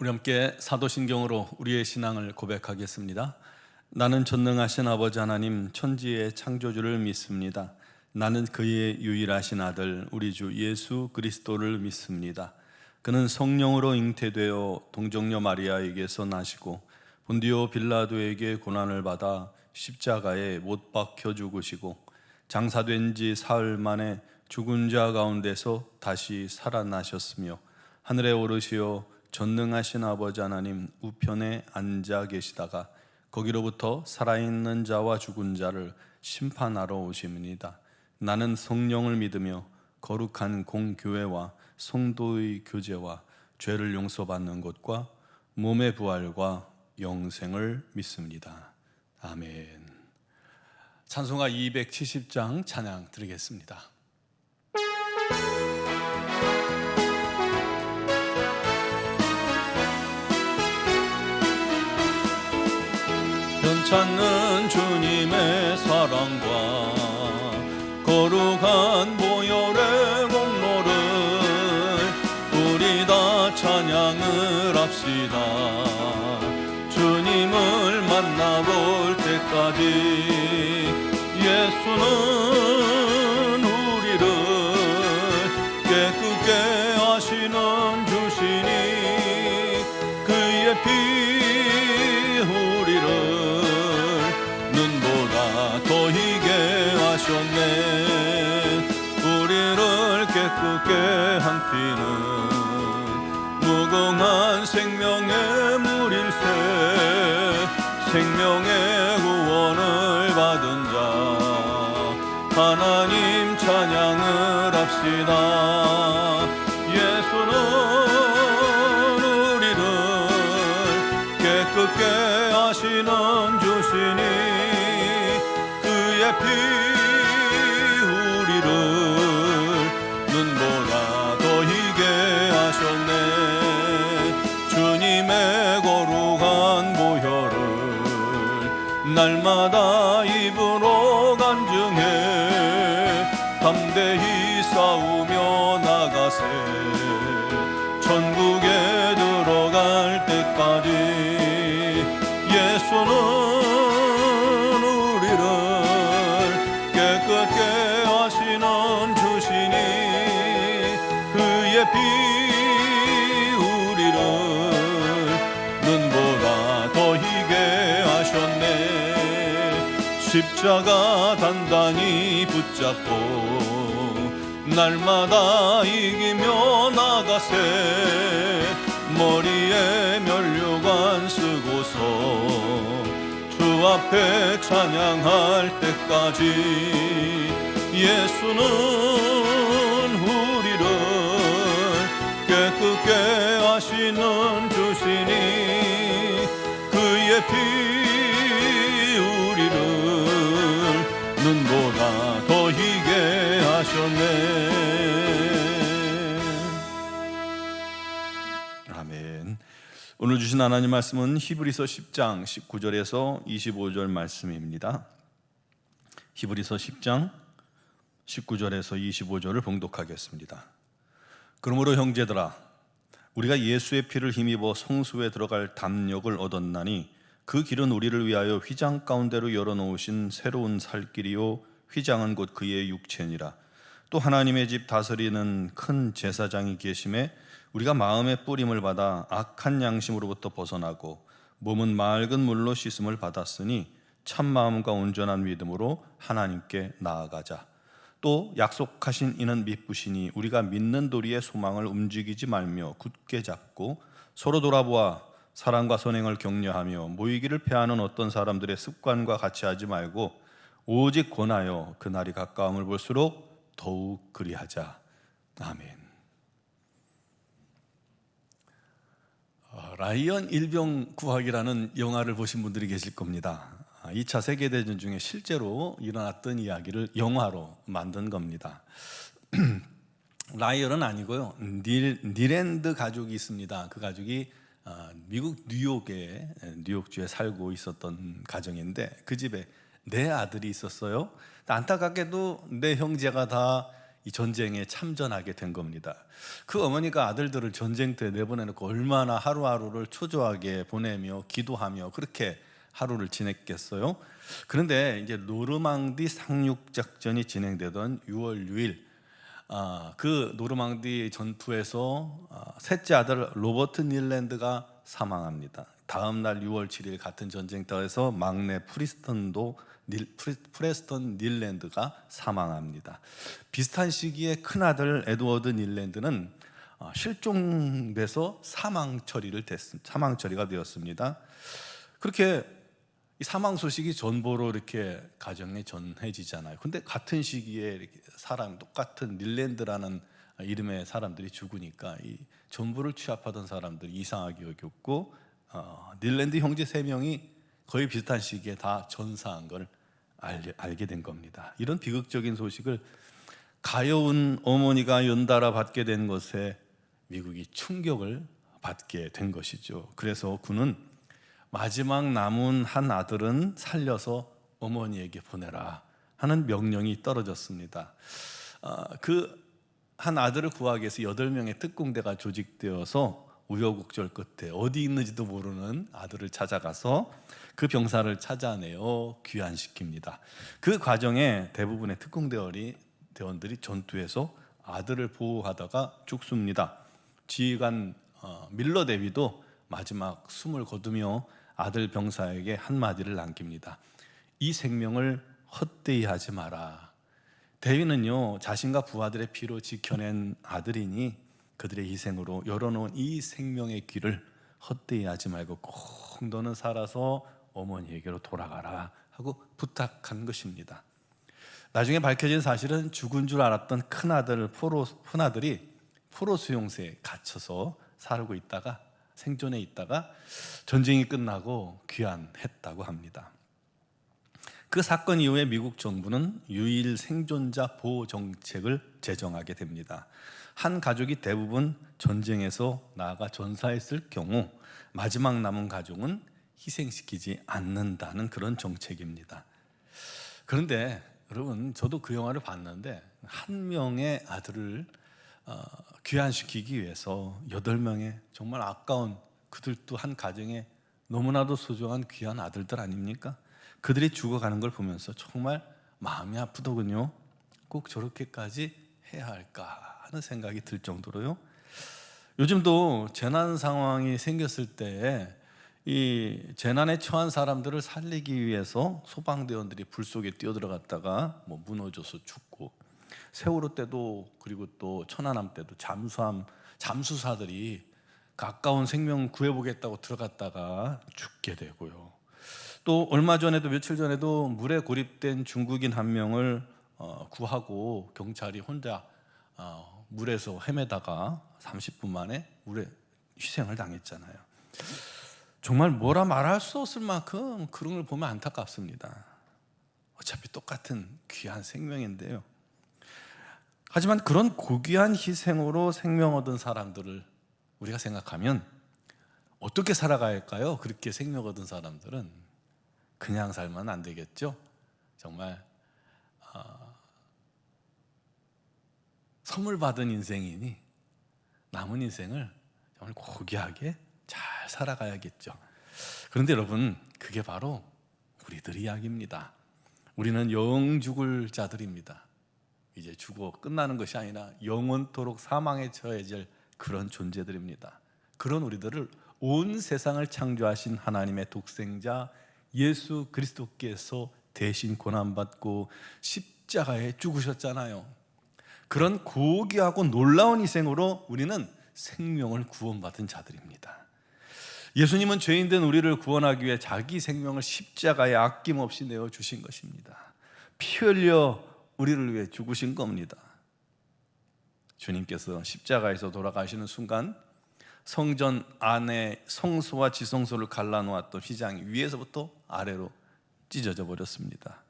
우리 함께 사도신경으로 우리의 신앙을 고백하겠습니다. 나는 전능하신 아버지 하나님 천지의 창조주를 믿습니다. 나는 그의 유일하신 아들 우리 주 예수 그리스도를 믿습니다. 그는 성령으로 잉태되어 동정녀 마리아에게서 나시고 본디오 빌라도에게 고난을 받아 십자가에 못 박혀 죽으시고 장사된 지 사흘 만에 죽은 자 가운데서 다시 살아나셨으며 하늘에 오르시어 전능하신 아버지 하나님 우편에 앉아 계시다가 거기로부터 살아있는 자와 죽은 자를 심판하러 오심이니이다. 나는 성령을 믿으며 거룩한 공교회와 성도의 교제와 죄를 용서받는 것과 몸의 부활과 영생을 믿습니다. 아멘. 찬송가 270장 찬양 드리겠습니다. 변찮는 주님의 사랑과 거룩한 보혈의 공로를 우리 다 찬양을 합시다. 주님을 만나볼 때까지 예수는 우리를 깨끗게 하시는 주시니 그의 피 우리를 눈보다 더 희게 하셨네. 우리를 깨끗게 한 피는 무궁한 생명의 물일세. 생명의 구원을 받은 자 하나님 찬양을 합시다. 예수는 우리를 깨끗게 하시는 주시니 그의 피 우리를 눈보다 더 희게 하셨네. 주님의 거룩한 보혈을 날마다 입으로 간증해 담대히 싸우며 나가세. 천국에 들어갈 때까지 예수는 우리를 깨끗게 하시는 주시니 그의 피 우리를 눈보다 더 희게 하셨네. 십자가 단단히 붙잡고 날마다 이기며 나가세. 머리에 면류관 쓰고서 주 앞에 찬양할 때까지 예수는 우리를 깨끗게 하시는 주시니 그의 피 우리를 눈보다 더 희게 하셨네. 아멘. 오늘 주신 하나님 말씀은 히브리서 10장 19절에서 25절 말씀입니다. 히브리서 10장 19절에서 25절을 봉독하겠습니다. 그러므로 형제들아 우리가 예수의 피를 힘입어 성소에 들어갈 담력을 얻었나니 그 길은 우리를 위하여 휘장 가운데로 열어놓으신 새로운 살 길이요 휘장은 곧 그의 육체니라. 또 하나님의 집 다스리는 큰 제사장이 계심에 우리가 마음의 뿌림을 받아 악한 양심으로부터 벗어나고 몸은 맑은 물로 씻음을 받았으니 참 마음과 온전한 믿음으로 하나님께 나아가자. 또 약속하신 이는 미쁘시니 우리가 믿는 도리의 소망을 움직이지 말며 굳게 잡고 서로 돌아보아 사랑과 선행을 격려하며 모이기를 패하는 어떤 사람들의 습관과 같이 하지 말고 오직 권하여 그날이 가까움을 볼수록 더욱 그리하자. 아멘. 라이언 일병 구하기라는 영화를 보신 분들이 계실 겁니다. 2차 세계대전 중에 실제로 일어났던 이야기를 영화로 만든 겁니다. 라이언은 아니고요. 니랜드 가족이 있습니다. 그 가족이 미국 뉴욕주에 살고 있었던 가정인데 그 집에 네 아들이 있었어요. 안타깝게도 네 형제가 다 이 전쟁에 참전하게 된 겁니다. 그 어머니가 아들들을 전쟁터에 내보내놓고 얼마나 하루하루를 초조하게 보내며 기도하며 그렇게 하루를 지냈겠어요. 그런데 이제 노르망디 상륙 작전이 진행되던 6월 6일 그 노르망디 전투에서 셋째 아들 로버트 닐랜드가 사망합니다. 다음 날 6월 7일 같은 전쟁터에서 막내 프레스턴 닐랜드가 사망합니다. 비슷한 시기에 큰아들 에드워드 닐랜드는 실종돼서 사망 처리가 되었습니다. 그렇게 이 사망 소식이 전보로 이렇게 가정에 전해지잖아요. 근데 같은 시기에 이렇게 똑같은 닐랜드라는 이름의 사람들이 죽으니까 이 전보를 취합하던 사람들이 이상하게 여겼고 닐랜드 형제 3명이 거의 비슷한 시기에 다 전사한 걸 알게 된 겁니다. 이런 비극적인 소식을 가여운 어머니가 연달아 받게 된 것에 미국이 충격을 받게 된 것이죠. 그래서 군은 마지막 남은 한 아들은 살려서 어머니에게 보내라 하는 명령이 떨어졌습니다. 그 한 아들을 구하기 위해서 8명의 특공대가 조직되어서 우여곡절 끝에 어디 있는지도 모르는 아들을 찾아가서 그 병사를 찾아내어 귀환시킵니다. 그 과정에 대부분의 특공대원들이 전투에서 아들을 보호하다가 죽습니다. 지휘관 밀러 대위도 마지막 숨을 거두며 아들 병사에게 한마디를 남깁니다. 이 생명을 헛되이 하지 마라. 대위는요, 자신과 부하들의 피로 지켜낸 아들이니 그들의 희생으로 열어놓은 이 생명의 길을 헛되이 하지 말고 꼭 너는 살아서 어머니에게로 돌아가라 하고 부탁한 것입니다. 나중에 밝혀진 사실은 죽은 줄 알았던 큰아들이 포로 수용소에 갇혀서 살고 있다가 생존해 있다가 전쟁이 끝나고 귀환했다고 합니다. 그 사건 이후에 미국 정부는 유일 생존자 보호 정책을 제정하게 됩니다. 한 가족이 대부분 전쟁에서 나아가 전사했을 경우 마지막 남은 가족은 희생시키지 않는다는 그런 정책입니다. 그런데 여러분, 저도 그 영화를 봤는데 한 명의 아들을 귀환시키기 위해서 8명의 정말 아까운, 그들도 한 가정에 너무나도 소중한 귀한 아들들 아닙니까? 그들이 죽어가는 걸 보면서 정말 마음이 아프더군요. 꼭 저렇게까지 해야 할까 하는 생각이 들 정도로요. 요즘도 재난 상황이 생겼을 때에 이 재난에 처한 사람들을 살리기 위해서 소방대원들이 불 속에 뛰어들어갔다가 무너져서 죽고, 세월호 때도 그리고 또 천안함 때도 잠수사들이 가까운 생명 구해보겠다고 들어갔다가 죽게 되고요. 또 얼마 전에도, 며칠 전에도 물에 고립된 중국인 한 명을 구하고 경찰이 혼자 물에서 헤매다가 30분 만에 물에 희생을 당했잖아요. 정말 뭐라 말할 수 없을 만큼 그런 걸 보면 안타깝습니다. 어차피 똑같은 귀한 생명인데요. 하지만 그런 고귀한 희생으로 생명 얻은 사람들을 우리가 생각하면 어떻게 살아가야 할까요? 그렇게 생명 얻은 사람들은 그냥 살면 안 되겠죠? 정말 선물 받은 인생이니 남은 인생을 정말 고귀하게 잘 살아가야겠죠. 그런데 여러분, 그게 바로 우리들 이야기입니다. 우리는 영 죽을 자들입니다. 이제 죽어 끝나는 것이 아니라 영원토록 사망에 처해질 그런 존재들입니다. 그런 우리들을 온 세상을 창조하신 하나님의 독생자 예수 그리스도께서 대신 고난받고 십자가에 죽으셨잖아요. 그런 고귀하고 놀라운 희생으로 우리는 생명을 구원받은 자들입니다. 예수님은 죄인된 우리를 구원하기 위해 자기 생명을 십자가에 아낌없이 내어주신 것입니다. 피 흘려 우리를 위해 죽으신 겁니다. 주님께서 십자가에서 돌아가시는 순간 성전 안에 성소와 지성소를 갈라놓았던 휘장이 위에서부터 아래로 찢어져 버렸습니다.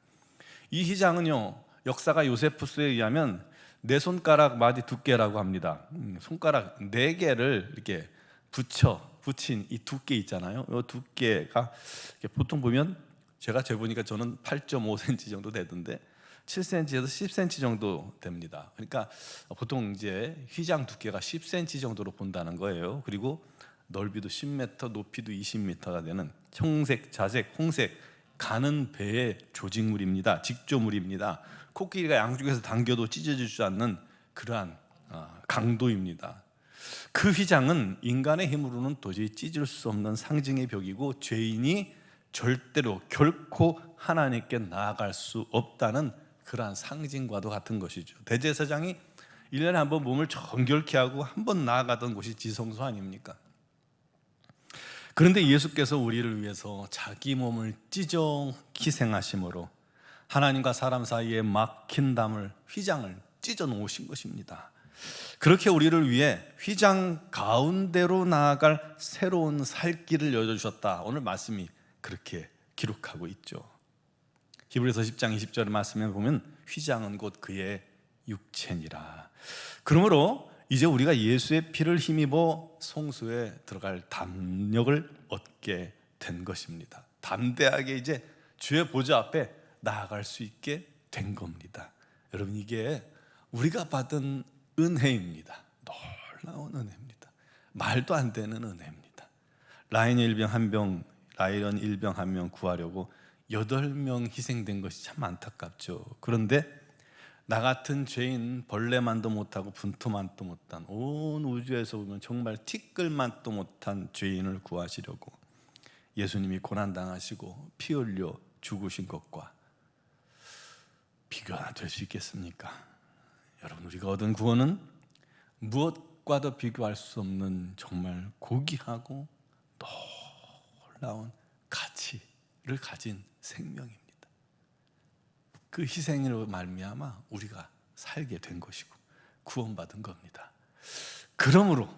이 휘장은요, 역사가 요세푸스에 의하면 네 손가락 마디 두께라고 합니다. 손가락 4개를 이렇게 붙인 이 두께 있잖아요. 이 두께가 보통 보면 제가 재보니까 저는 8.5cm 정도 되던데 7cm에서 10cm 정도 됩니다. 그러니까 보통 이제 휘장 두께가 10cm 정도로 본다는 거예요. 그리고 넓이도 10m, 높이도 20m가 되는 청색, 자색, 홍색 가는 배의 조직물입니다. 직조물입니다. 코끼리가 양쪽에서 당겨도 찢어지지 않는 그러한 강도입니다. 그 휘장은 인간의 힘으로는 도저히 찢을 수 없는 상징의 벽이고, 죄인이 절대로 결코 하나님께 나아갈 수 없다는 그러한 상징과도 같은 것이죠. 대제사장이 1년에 한 번 몸을 정결케 하고 한 번 나아가던 곳이 지성소 아닙니까? 그런데 예수께서 우리를 위해서 자기 몸을 찢어 희생하심으로 하나님과 사람 사이에 막힌 담을, 휘장을 찢어 놓으신 것입니다. 그렇게 우리를 위해 휘장 가운데로 나아갈 새로운 살 길을 열어주셨다. 오늘 말씀이 그렇게 기록하고 있죠. 히브리서 10장 20절의 말씀에 보면 휘장은 곧 그의 육체니라. 그러므로 이제 우리가 예수의 피를 힘입어 성소에 들어갈 담력을 얻게 된 것입니다. 담대하게 이제 주의 보좌 앞에 나아갈 수 있게 된 겁니다. 여러분, 이게 우리가 받은 은혜입니다. 놀라운 은혜입니다. 말도 안 되는 은혜입니다. 라이언 일병 한 명 구하려고 8명 희생된 것이 참 안타깝죠. 그런데 나 같은 죄인, 벌레만도 못하고 분토만도 못한, 온 우주에서 보면 정말 티끌만도 못한 죄인을 구하시려고 예수님이 고난당하시고 피 흘려 죽으신 것과 비교가 될 수 있겠습니까? 여러분, 우리가 얻은 구원은 무엇과도 비교할 수 없는 정말 고귀하고 놀라운 가치를 가진 생명입니다. 그 희생으로 말미암아 우리가 살게 된 것이고 구원받은 겁니다. 그러므로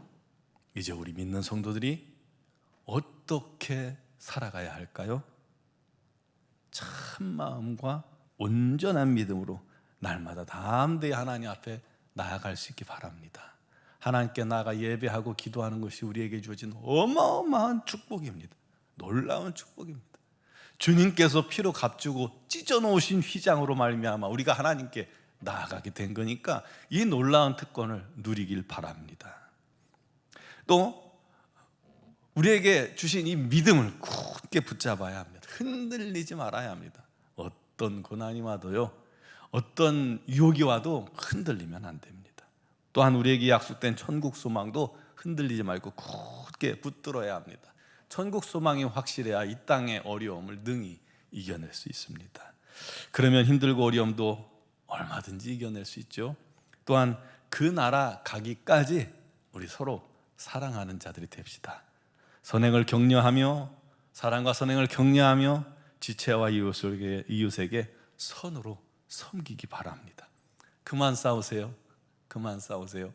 이제 우리 믿는 성도들이 어떻게 살아가야 할까요? 참 마음과 온전한 믿음으로 날마다 담대히 하나님 앞에 나아갈 수 있기 바랍니다. 하나님께 나아가 예배하고 기도하는 것이 우리에게 주어진 어마어마한 축복입니다. 놀라운 축복입니다. 주님께서 피로 값주고 찢어놓으신 휘장으로 말미암아 우리가 하나님께 나아가게 된 거니까 이 놀라운 특권을 누리길 바랍니다. 또 우리에게 주신 이 믿음을 굳게 붙잡아야 합니다. 흔들리지 말아야 합니다. 어떤 고난이 와도요, 어떤 유혹이 와도 흔들리면 안 됩니다. 또한 우리에게 약속된 천국 소망도 흔들리지 말고 굳게 붙들어야 합니다. 천국 소망이 확실해야 이 땅의 어려움을 능히 이겨낼 수 있습니다. 그러면 힘들고 어려움도 얼마든지 이겨낼 수 있죠. 또한 그 나라 가기까지 우리 서로 사랑하는 자들이 됩시다. 선행을 격려하며, 사랑과 선행을 격려하며 지체와 이웃에게 선으로 섬기기 바랍니다. 그만 싸우세요. 그만 싸우세요.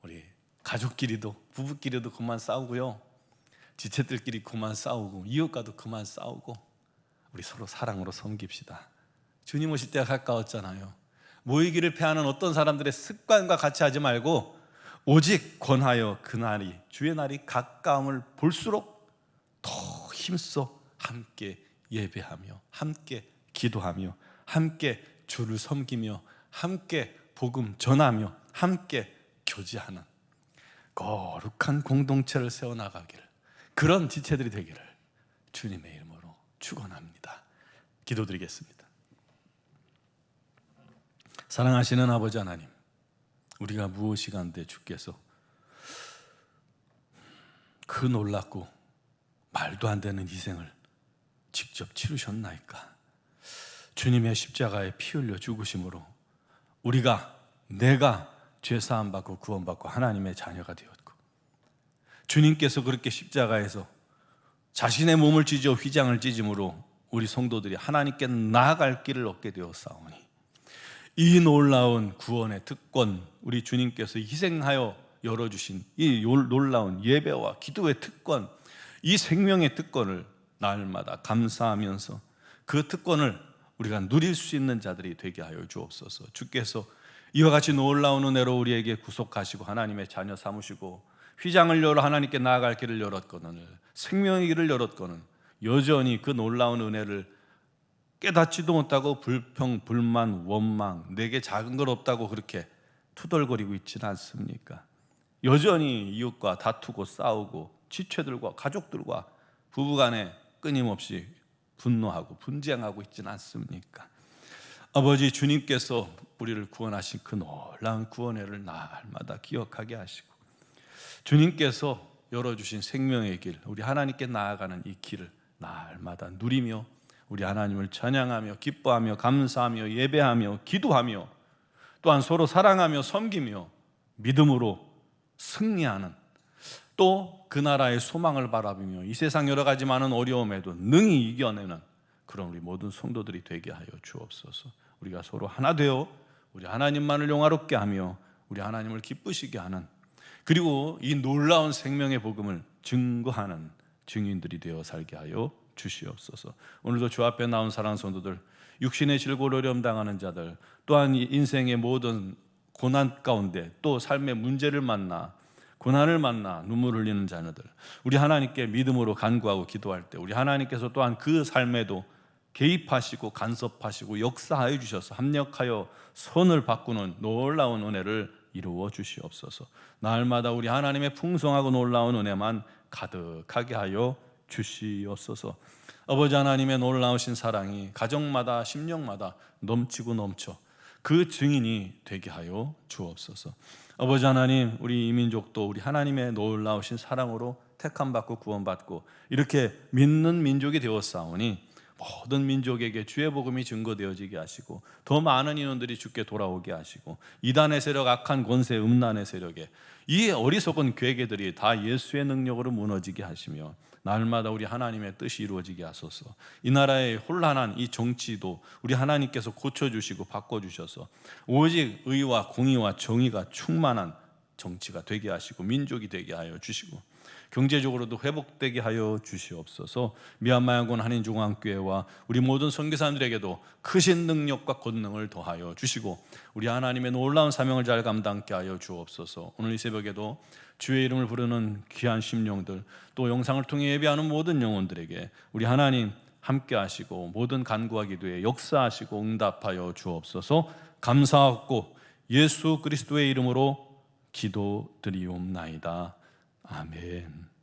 우리 가족끼리도, 부부끼리도 그만 싸우고요, 지체들끼리 그만 싸우고, 이웃과도 그만 싸우고, 우리 서로 사랑으로 섬깁시다. 주님 오실 때가 가까웠잖아요. 모이기를 패하는 어떤 사람들의 습관과 같이 하지 말고 오직 권하여 그날이, 주의 날이 가까움을 볼수록 더 힘써 함께 예배하며, 함께 기도하며, 함께 주를 섬기며, 함께 복음 전하며, 함께 교제하는 거룩한 공동체를 세워나가기를, 그런 지체들이 되기를 주님의 이름으로 축원합니다. 기도드리겠습니다. 사랑하시는 아버지 하나님, 우리가 무엇이 간데 주께서 그 놀랍고 말도 안 되는 희생을 직접 치르셨나이까. 주님의 십자가에 피 흘려 죽으심으로 내가 죄사함 받고 구원받고 하나님의 자녀가 되었고, 주님께서 그렇게 십자가에서 자신의 몸을 찢어 휘장을 찢음으로 우리 성도들이 하나님께 나아갈 길을 얻게 되었사오니, 이 놀라운 구원의 특권, 우리 주님께서 희생하여 열어주신 이 놀라운 예배와 기도의 특권, 이 생명의 특권을 날마다 감사하면서 그 특권을 우리가 누릴 수 있는 자들이 되게 하여 주옵소서. 주께서 이와 같이 놀라운 은혜로 우리에게 구속하시고 하나님의 자녀 삼으시고 휘장을 열어 하나님께 나아갈 길을 열었거늘, 생명의 길을 열었거늘, 여전히 그 놀라운 은혜를 깨닫지도 못하고 불평, 불만, 원망, 내게 작은 것 없다고 그렇게 투덜거리고 있지는 않습니까? 여전히 이웃과 다투고 싸우고 지체들과 가족들과 부부간에 끊임없이 분노하고 분쟁하고 있지는 않습니까? 아버지, 주님께서 우리를 구원하신 그 놀라운 구원회를 날마다 기억하게 하시고, 주님께서 열어주신 생명의 길, 우리 하나님께 나아가는 이 길을 날마다 누리며 우리 하나님을 찬양하며 기뻐하며 감사하며 예배하며 기도하며 또한 서로 사랑하며 섬기며 믿음으로 승리하는, 또 그 나라의 소망을 바라보며 이 세상 여러 가지 많은 어려움에도 능히 이겨내는 그런 우리 모든 성도들이 되게 하여 주옵소서. 우리가 서로 하나 되어 우리 하나님만을 영화롭게 하며 우리 하나님을 기쁘시게 하는, 그리고 이 놀라운 생명의 복음을 증거하는 증인들이 되어 살게 하여 주시옵소서. 오늘도 주 앞에 나온 사랑하는 성도들, 육신의 질고 어려움 당하는 자들, 또한 이 인생의 모든 고난 가운데 또 삶의 문제를 만나 고난을 만나 눈물 흘리는 자녀들, 우리 하나님께 믿음으로 간구하고 기도할 때 우리 하나님께서 또한 그 삶에도 개입하시고 간섭하시고 역사하여 주셔서 합력하여 선을 바꾸는 놀라운 은혜를 이루어 주시옵소서. 날마다 우리 하나님의 풍성하고 놀라운 은혜만 가득하게 하여 주시옵소서. 아버지 하나님의 놀라우신 사랑이 가정마다 심령마다 넘치고 넘쳐 그 증인이 되게 하여 주옵소서. 아버지 하나님, 우리 이민족도 우리 하나님의 놀라우신 사랑으로 택함받고 구원받고 이렇게 믿는 민족이 되었사오니 모든 민족에게 주의 복음이 증거되어지게 하시고 더 많은 인원들이 주께 돌아오게 하시고 이단의 세력, 악한 권세, 음란의 세력에 이 어리석은 괴계들이 다 예수의 능력으로 무너지게 하시며 날마다 우리 하나님의 뜻이 이루어지게 하소서. 이 나라의 혼란한 이 정치도 우리 하나님께서 고쳐주시고 바꿔주셔서 오직 의와 공의와 정의가 충만한 정치가 되게 하시고 민족이 되게 하여 주시고 경제적으로도 회복되게 하여 주시옵소서. 미얀마양군 한인중앙교회와 우리 모든 선교사님들에게도 크신 능력과 권능을 더하여 주시고 우리 하나님의 놀라운 사명을 잘 감당케 하여 주옵소서. 오늘 이 새벽에도 주의 이름을 부르는 귀한 심령들, 또 영상을 통해 예배하는 모든 영혼들에게 우리 하나님 함께 하시고 모든 간구와 기도에 역사하시고 응답하여 주옵소서. 감사하고 예수 그리스도의 이름으로 기도드리옵나이다. 아멘.